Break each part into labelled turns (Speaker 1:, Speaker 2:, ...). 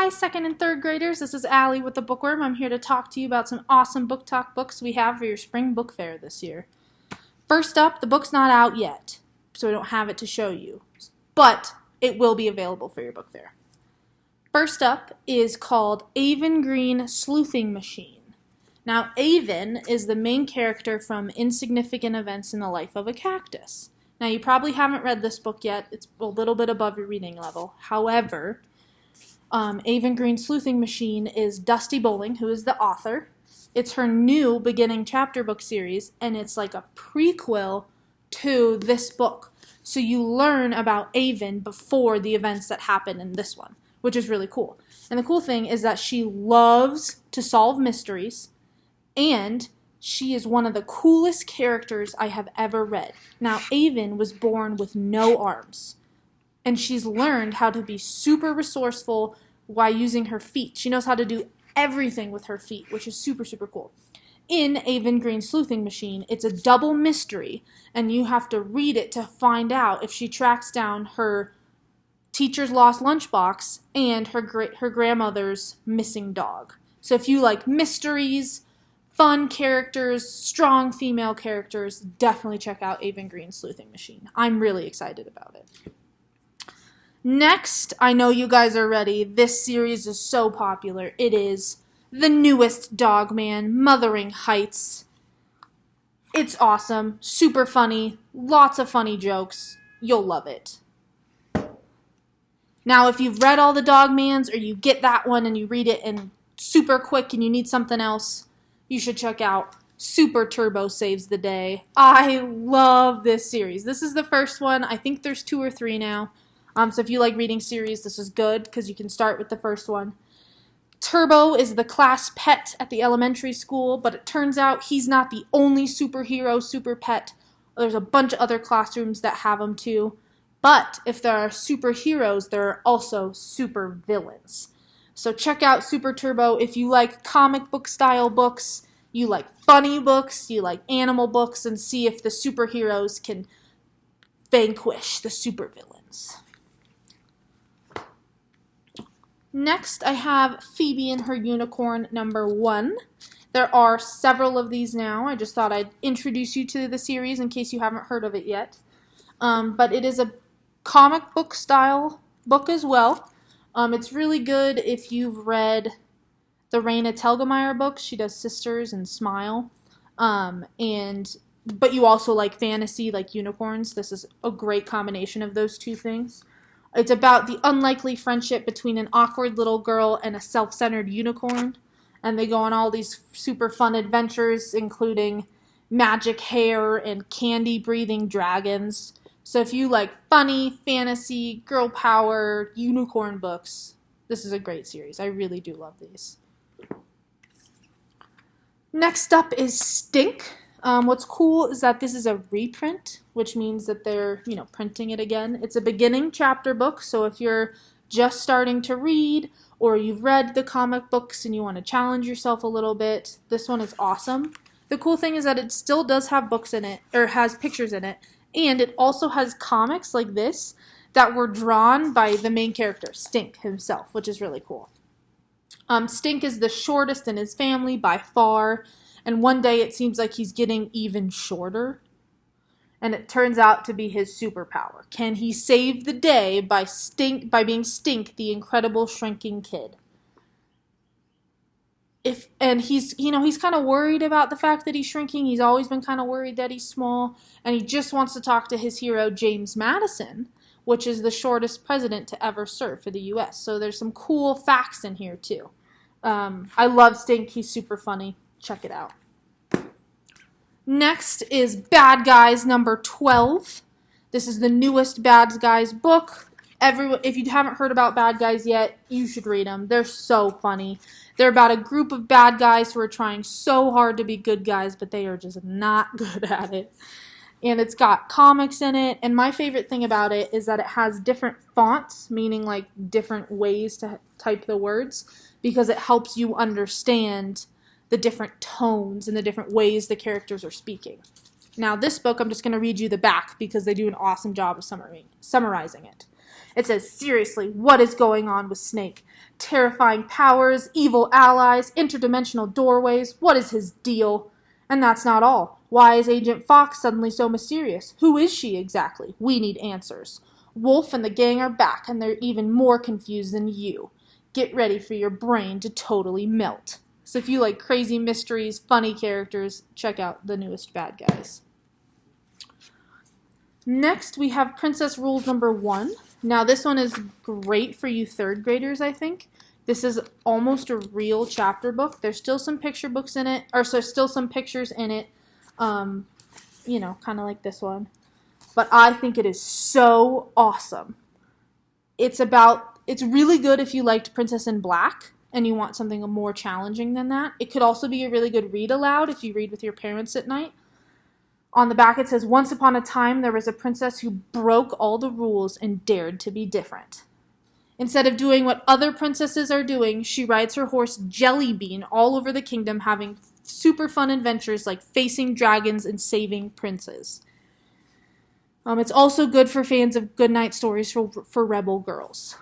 Speaker 1: Hi, second and third graders. This is Allie with the Bookworm. I'm here to talk to you about some awesome book talk books we have for your spring book fair this year. First up, the book's not out yet, so I don't have it to show you, but it will be available for your book fair. First up is called Avon Green Sleuthing Machine. Now, Avon is the main character from Insignificant Events in the Life of a Cactus. Now, you probably haven't read this book yet. It's a little bit above your reading level. However, Avon Green Sleuthing Machine is Dusty Bowling, who is the author. It's her new beginning chapter book series, and it's like a prequel to this book. So you learn about Avon before the events that happen in this one, which is really cool. And the cool thing is that she loves to solve mysteries, and she is one of the coolest characters I have ever read. Now, Avon was born with no arms, and she's learned how to be super resourceful while using her feet. She knows how to do everything with her feet, which is super, super cool. In Avon Green Sleuthing Machine, it's a double mystery, and you have to read it to find out if she tracks down her teacher's lost lunchbox and her grandmother's missing dog. So if you like mysteries, fun characters, strong female characters, definitely check out Avon Green Sleuthing Machine. I'm really excited about it. Next, I know you guys are ready. This series is so popular. It is the newest Dogman, Mothering Heights. It's awesome, super funny, lots of funny jokes. You'll love it. Now, if you've read all the Dogmans, or you get that one and you read it in super quick and you need something else, you should check out Super Turbo Saves the Day. I love this series. This is the first one. I think there's 2 or 3 now. So if you like reading series, this is good because you can start with the first one. Turbo is the class pet at the elementary school, but it turns out he's not the only superhero, super pet. There's a bunch of other classrooms that have him too. But if there are superheroes, there are also super villains. So check out Super Turbo if you like comic book style books, you like funny books, you like animal books, and see if the superheroes can vanquish the supervillains. Next, I have Phoebe and Her Unicorn #1. There are several of these now. I just thought I'd introduce you to the series in case you haven't heard of it yet. But it is a comic book style book as well. It's really good if you've read the Raina Telgemeier books. She does Sisters and Smile. But you also like fantasy, like unicorns. This is a great combination of those two things. It's about the unlikely friendship between an awkward little girl and a self-centered unicorn. And they go on all these super fun adventures, including magic hair and candy-breathing dragons. So if you like funny, fantasy, girl power, unicorn books, this is a great series. I really do love these. Next up is Stink. What's cool is that this is a reprint, which means that they're, printing it again. It's a beginning chapter book, so if you're just starting to read or you've read the comic books and you want to challenge yourself a little bit, this one is awesome. The cool thing is that it still does have books in it, or has pictures in it, and it also has comics like this that were drawn by the main character, Stink himself, which is really cool. Stink is the shortest in his family by far, and one day it seems like he's getting even shorter, and it turns out to be his superpower. Can he save the day by being Stink, the incredible shrinking kid? He's kind of worried about the fact that he's shrinking. He's always been kind of worried that he's small, and he just wants to talk to his hero, James Madison, which is the shortest president to ever serve for the U.S. So there's some cool facts in here, too. I love Stink. He's super funny. Check it out. Next is Bad Guys #12. This is the newest Bad Guys book. If you haven't heard about Bad Guys yet, you should read them. They're so funny. They're about a group of bad guys who are trying so hard to be good guys, but they are just not good at it. And it's got comics in it, and my favorite thing about it is that it has different fonts, meaning like different ways to type the words, because it helps you understand the different tones and the different ways the characters are speaking. Now, this book, I'm just going to read you the back because they do an awesome job of summarizing it. It says, seriously, what is going on with Snake? Terrifying powers, evil allies, interdimensional doorways, what is his deal? And that's not all. Why is Agent Fox suddenly so mysterious? Who is she exactly? We need answers. Wolf and the gang are back, and they're even more confused than you. Get ready for your brain to totally melt. So if you like crazy mysteries, funny characters, check out the newest Bad Guys. Next, we have Princess Rules #1. Now, this one is great for you third graders, I think. This is almost a real chapter book. There's still some picture books in it, or so still some pictures in it, kind of like this one. But I think it is so awesome. It's really good if you liked Princess in Black and you want something more challenging than that. It could also be a really good read aloud if you read with your parents at night. On the back it says, once upon a time there was a princess who broke all the rules and dared to be different. Instead of doing what other princesses are doing, she rides her horse Jellybean all over the kingdom, having super fun adventures like facing dragons and saving princes. It's also good for fans of goodnight stories for rebel girls.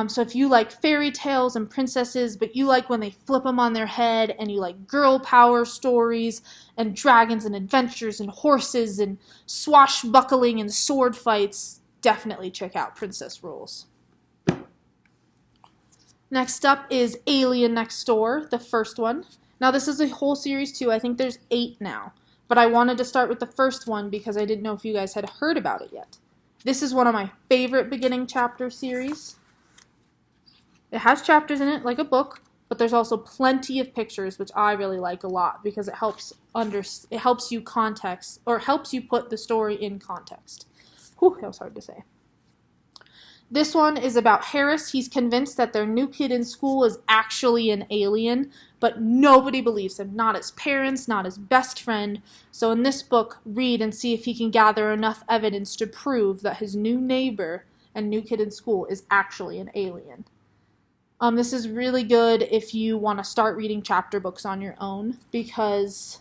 Speaker 1: So if you like fairy tales and princesses, but you like when they flip them on their head, and you like girl power stories and dragons and adventures and horses and swashbuckling and sword fights, definitely check out Princess Rules. Next up is Alien Next Door, the first one. Now this is a whole series too. I think there's 8 now. But I wanted to start with the first one because I didn't know if you guys had heard about it yet. This is one of my favorite beginning chapter series. It has chapters in it, like a book, but there's also plenty of pictures, which I really like a lot because it helps you context, or helps you put the story in context. Whew, that was hard to say. This one is about Harris. He's convinced that their new kid in school is actually an alien, but nobody believes him. Not his parents, not his best friend. So in this book, read and see if he can gather enough evidence to prove that his new neighbor and new kid in school is actually an alien. This is really good if you want to start reading chapter books on your own because,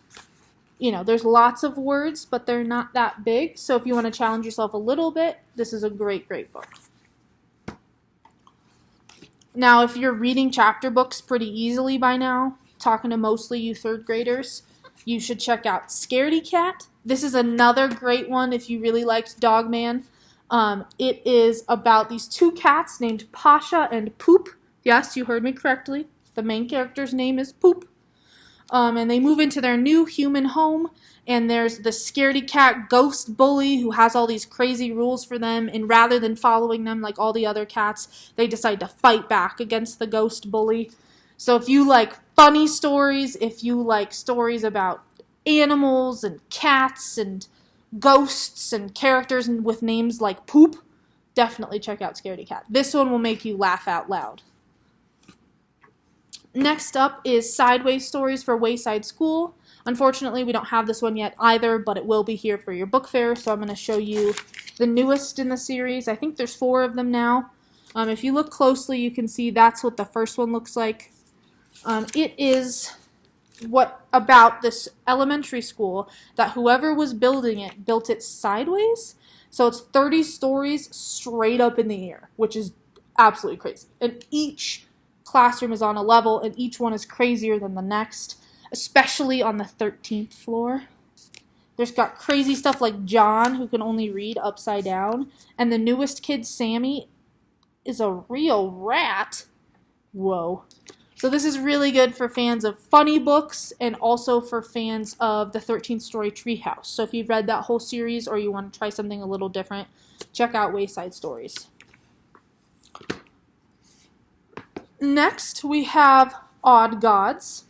Speaker 1: there's lots of words, but they're not that big. So if you want to challenge yourself a little bit, this is a great, great book. Now, if you're reading chapter books pretty easily by now, talking to mostly you third graders, you should check out Scaredy Cat. This is another great one if you really liked Dogman. It is about these 2 cats named Pasha and Poop. Yes, you heard me correctly. The main character's name is Poop. And they move into their new human home, and there's the Scaredy Cat ghost bully who has all these crazy rules for them, and rather than following them like all the other cats, they decide to fight back against the ghost bully. So if you like funny stories, if you like stories about animals and cats and ghosts and characters with names like Poop, definitely check out Scaredy Cat. This one will make you laugh out loud. Next up is Sideways Stories for Wayside School. Unfortunately, we don't have this one yet either, but it will be here for your book fair, so I'm going to show you the newest in the series. I think there's 4 of them now. If you look closely, you can see that's what the first one looks like. It is about this elementary school that whoever was building it built it sideways. So it's 30 stories straight up in the air, which is absolutely crazy. And each classroom is on a level, and each one is crazier than the next, especially on the 13th floor. There's got crazy stuff like John, who can only read upside down, and the newest kid, Sammy, is a real rat. Whoa. So this is really good for fans of funny books and also for fans of the 13th Story Treehouse. So if you've read that whole series or you want to try something a little different, check out Wayside Stories. Next, we have Odd Gods.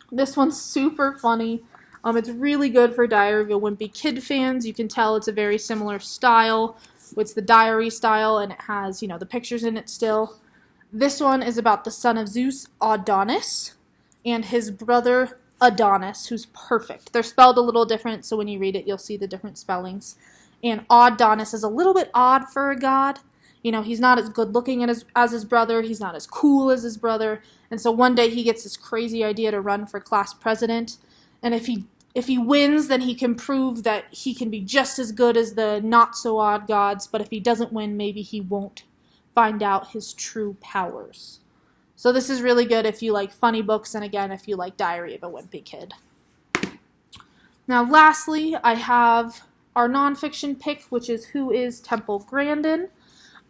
Speaker 1: This one's super funny. It's really good for Diary of a Wimpy Kid fans. You can tell it's a very similar style. It's the diary style, and it has, the pictures in it still. This one is about the son of Zeus, Adonis, and his brother Adonis, who's perfect. They're spelled a little different, so when you read it, you'll see the different spellings. And Adonis is a little bit odd for a god. He's not as good looking as his brother. He's not as cool as his brother. And so one day he gets this crazy idea to run for class president. And if he wins, then he can prove that he can be just as good as the not so odd gods. But if he doesn't win, maybe he won't find out his true powers. So this is really good if you like funny books, and again, if you like Diary of a Wimpy Kid. Now lastly, I have our nonfiction pick, which is Who is Temple Grandin?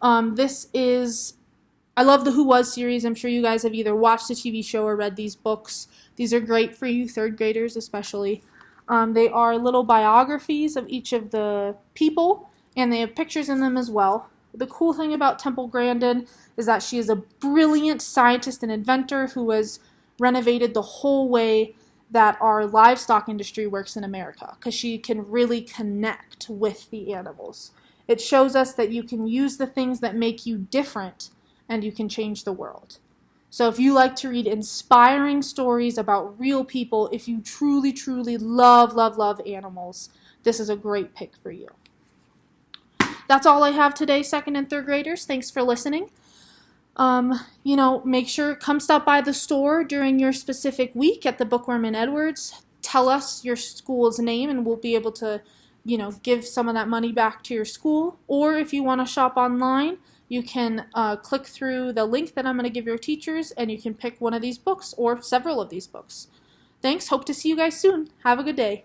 Speaker 1: I love the Who Was series. I'm sure you guys have either watched the TV show or read these books. These are great for you third graders especially. They are little biographies of each of the people, and they have pictures in them as well. The cool thing about Temple Grandin is that she is a brilliant scientist and inventor who has renovated the whole way that our livestock industry works in America, because she can really connect with the animals. It shows us that you can use the things that make you different and you can change the world. So if you like to read inspiring stories about real people, if you truly, truly love animals, this is a great pick for you. That's all I have today, second and third graders. Thanks for listening. Make sure, come stop by the store during your specific week at the Bookworm in Edwards. Tell us your school's name and we'll be able to, give some of that money back to your school. Or if you want to shop online, you can click through the link that I'm going to give your teachers and you can pick one of these books or several of these books. Thanks. Hope to see you guys soon. Have a good day.